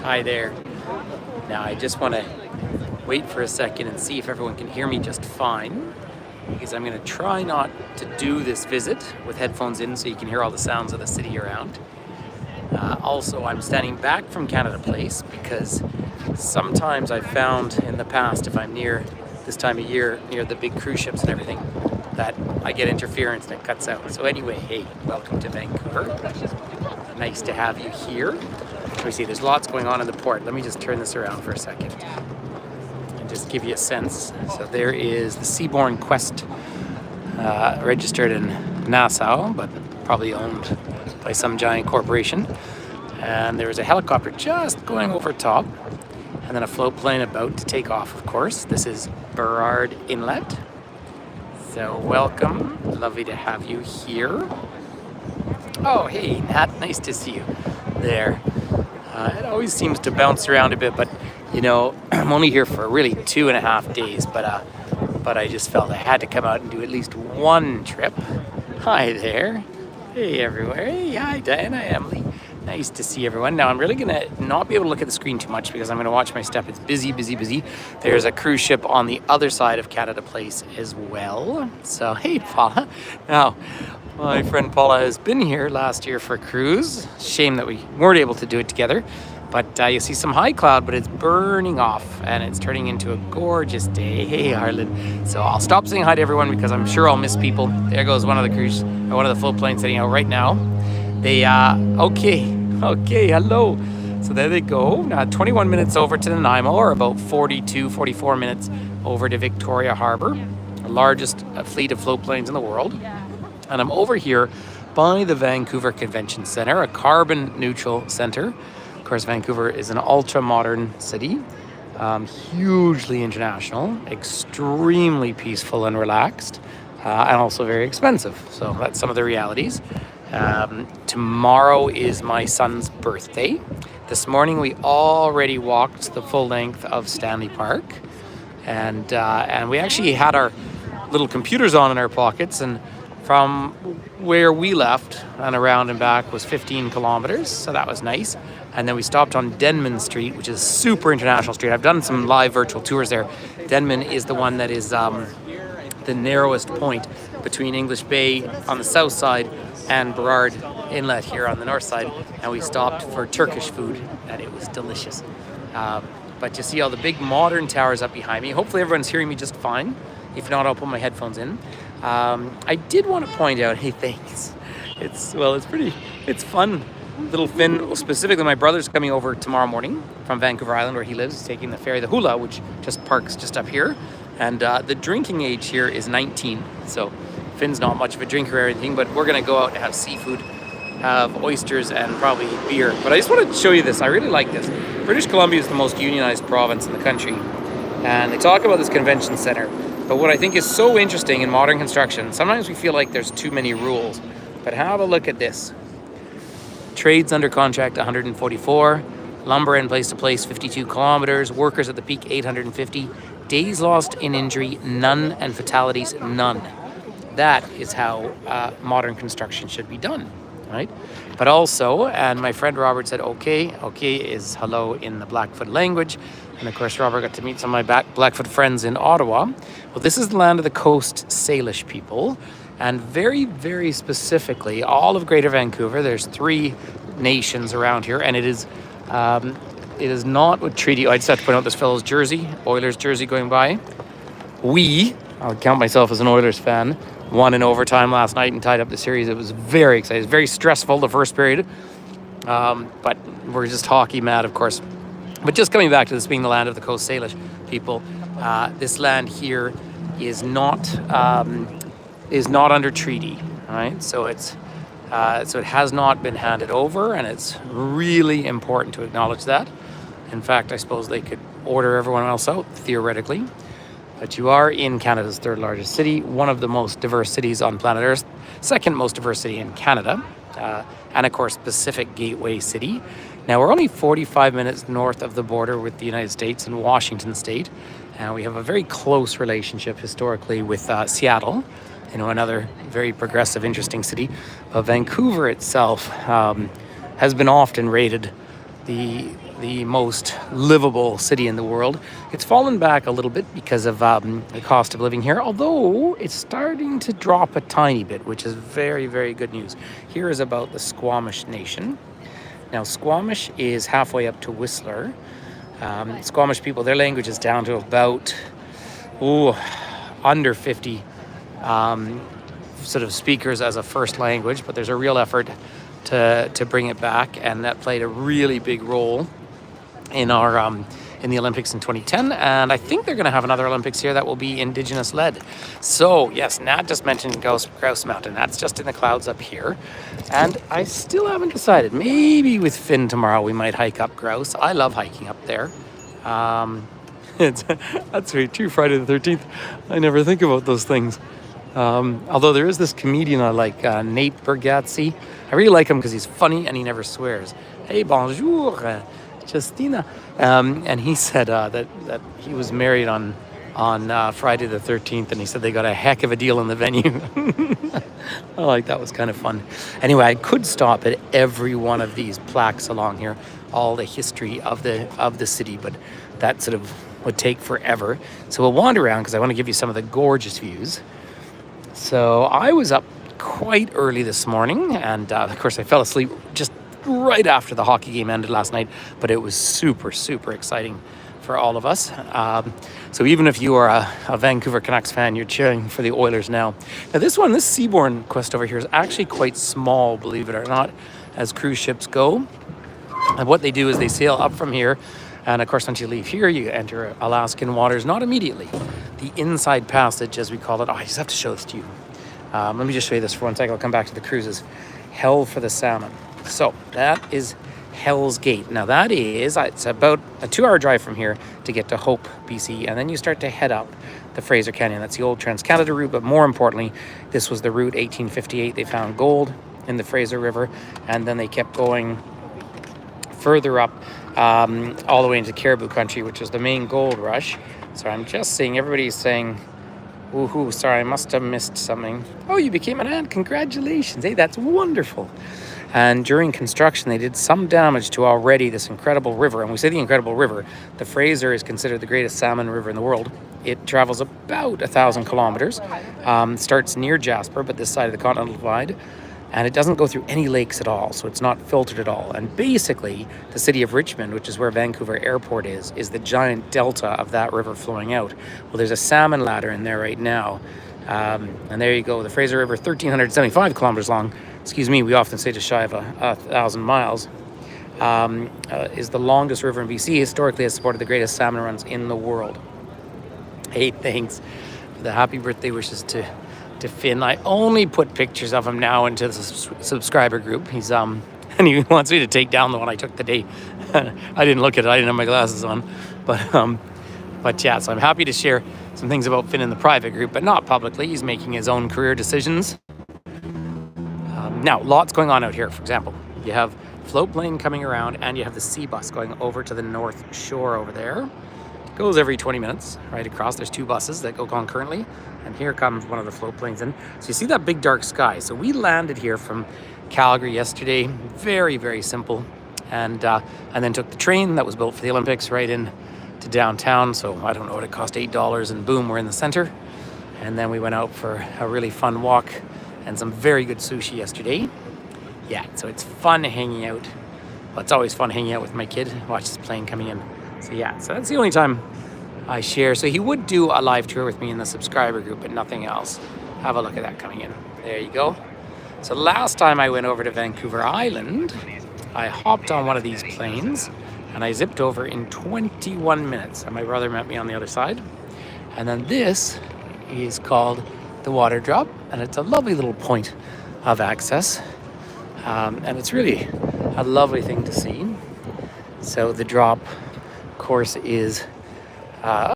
Hi there. Now I just want to wait for a second and see if everyone can hear me just fine, because I'm going to try not to do this visit with headphones in so you can hear all the sounds of the city around. Also, I'm standing back from Canada Place because sometimes I've found in the past, if I'm near this time of year, near the big cruise ships and everything, that I get interference and it cuts out. So anyway, hey, welcome to Vancouver. Nice to have you here. Let me see, there's lots going on in the port. Let me just turn this around for a second and just give you a sense. So there is the Seabourn Quest, registered in Nassau, but probably owned by some giant corporation. And there is a helicopter just going over top, and then a float plane about to take off, of course. This is Burrard Inlet. So welcome, lovely to have you here. Oh, hey, Nat, nice to see you there. It always seems to bounce around a bit, but you know, I'm only here for really 2.5 days, but I just felt I had to come out and do at least one trip. Hi there. Hey, everywhere. Hey, hi, Diana, Emily. Nice to see everyone. Now, I'm really going to not be able to look at the screen too much because I'm going to watch my step. It's busy, busy, busy. There's a cruise ship on the other side of Canada Place as well. So, hey, Paula. Now, my friend Paula has been here last year for a cruise. Shame that we weren't able to do it together. But you see some high cloud, but it's burning off and it's turning into a gorgeous day. Hey, Harlan. So I'll stop saying hi to everyone because I'm sure I'll miss people. There goes one of the float planes heading out right now. They, okay, hello. So there they go. 21 minutes over to Nanaimo, or about 44 minutes over to Victoria Harbour, the largest fleet of float planes in the world. And I'm over here by the Vancouver Convention Centre, a carbon neutral centre. Of course, Vancouver is an ultra-modern city, hugely international, extremely peaceful and relaxed, and also very expensive. So that's some of the realities. Tomorrow is my son's birthday. This morning we already walked the full length of Stanley Park, and we actually had our little computers on in our pockets, and from where we left and around and back was 15 kilometers, so that was nice. And then we stopped on Denman Street, which is super international street. I've done some live virtual tours there. Denman is the one that is the narrowest point between English Bay on the south side and Burrard Inlet here on the north side. And we stopped for Turkish food, and it was delicious. But you see all the big modern towers up behind me. Hopefully everyone's hearing me just fine. If not, I'll put my headphones in. I did want to point out, hey, thanks. It's fun. Little Finn, specifically my brother's coming over tomorrow morning from Vancouver Island where he lives. He's taking the ferry, the Hula, which just parks just up here. And the drinking age here is 19. So Finn's not much of a drinker or anything, but we're going to go out and have seafood, have oysters, and probably beer. But I just wanted to show you this. I really like this. British Columbia is the most unionized province in the country. And they talk about this convention center. But what I think is so interesting in modern construction, sometimes we feel like there's too many rules. But have a look at this. Trades under contract 144, lumber and place to place 52 kilometers, workers at the peak 850, days lost in injury none, and fatalities none. That is how modern construction should be done, right? But also, and my friend Robert said okay is hello in the Blackfoot language. And of course, Robert got to meet some of my Blackfoot friends in Ottawa. Well, this is the land of the Coast Salish people. And very, very specifically, all of Greater Vancouver, there's 3 nations around here. And it is not with treaty. I just have to point out this fellow's jersey, Oilers jersey going by. I'll count myself as an Oilers fan, won in overtime last night and tied up the series. It was very exciting. It was very stressful the first period. But we're just hockey mad, of course. But just coming back to this being the land of the Coast Salish people, this land here is not under treaty, right? So it has not been handed over, and it's really important to acknowledge that. In fact, I suppose they could order everyone else out theoretically. But you are in Canada's 3rd largest city, one of the most diverse cities on planet Earth, 2nd most diverse city in Canada, and of course Pacific Gateway City. Now we're only 45 minutes north of the border with the United States and Washington State, and we have a very close relationship historically with Seattle, another very progressive, interesting city. But Vancouver itself has been often rated the most livable city in the world. It's fallen back a little bit because of the cost of living here, although it's starting to drop a tiny bit, which is very, very good news. Here is about the Squamish Nation. Now, Squamish is halfway up to Whistler. Squamish people, their language is down to about under 50 sort of speakers as a first language, but there's a real effort to bring it back, and that played a really big role in our in the Olympics in 2010, and I think they're going to have another Olympics here that will be Indigenous led. So yes, Nat just mentioned Grouse Mountain. That's just in the clouds up here, and I still haven't decided. Maybe with Finn tomorrow we might hike up Grouse. I love hiking up there. That's very true. Friday the 13th. I never think about those things. Although there is this comedian I like, Nate Bargatze. I really like him because he's funny and he never swears. Hey, bonjour, Justina. And he said that he was married on Friday the 13th, and he said they got a heck of a deal in the venue. I like that. Was kind of fun. Anyway, I could stop at every one of these plaques along here, all the history of the city, but that sort of would take forever. So we'll wander around because I want to give you some of the gorgeous views. So I was up quite early this morning, and of course I fell asleep just right after the hockey game ended last night, but it was super, super exciting for all of us. So even if you are a Vancouver Canucks fan, you're cheering for the Oilers now. Now this Seabourn quest over here is actually quite small, believe it or not, as cruise ships go. And what they do is they sail up from here, and of course once you leave here, you enter Alaskan waters, not immediately. The inside passage, as we call it. I just have to show this to you. Let me just show you this for one second. I'll come back to the cruises. Hell for the salmon. So that is Hell's Gate. Now that is, it's about a 2-hour drive from here to get to Hope, BC, and then you start to head up the Fraser Canyon. That's the old Trans-Canada route, but more importantly, this was the route 1858. They found gold in the Fraser River, and then they kept going further up all the way into Caribou Country, which was the main gold rush. So I'm just seeing everybody's saying, woohoo, sorry, I must have missed something. Oh, you became an aunt, congratulations. Hey, that's wonderful. And during construction, they did some damage to already this incredible river. And we say the incredible river, the Fraser is considered the greatest salmon river in the world. It travels about 1,000 kilometers, starts near Jasper, but this side of the Continental Divide. And it doesn't go through any lakes at all, so it's not filtered at all. And basically, the city of Richmond, which is where Vancouver Airport is the giant delta of that river flowing out. Well, there's a salmon ladder in there right now. And there you go. The Fraser River, 1,375 kilometers long. Excuse me, we often say just shy of 1,000 miles. Is the longest river in BC. Historically has supported the greatest salmon runs in the world. Hey, thanks for the happy birthday wishes to Finn. I only put pictures of him now into the subscriber group. He's and he wants me to take down the one I took the day. I didn't look at it. I didn't have my glasses on, but yeah. So I'm happy to share some things about Finn in the private group, but not publicly. He's making his own career decisions. Now, lots going on out here. For example, you have float plane coming around, and you have the sea bus going over to the north shore over there. Goes every 20 minutes right across. There's 2 buses that go concurrently, and here comes one of the float planes in. So you see that big dark sky. So we landed here from Calgary yesterday, very, very simple, and then took the train that was built for the Olympics right in to downtown. So I don't know what it cost, $8, and boom, we're in the center. And then we went out for a really fun walk and some very good sushi yesterday. Yeah, so it's fun hanging out. Well, it's always fun hanging out with my kid. Watch this plane coming in. So yeah, so that's the only time I share. So he would do a live tour with me in the subscriber group, but nothing else. Have a look at that coming in. There you go. So last time I went over to Vancouver Island, I hopped on one of these planes and I zipped over in 21 minutes. And my brother met me on the other side. And then this is called the Water Drop, and it's a lovely little point of access. And it's really a lovely thing to see. So the drop course is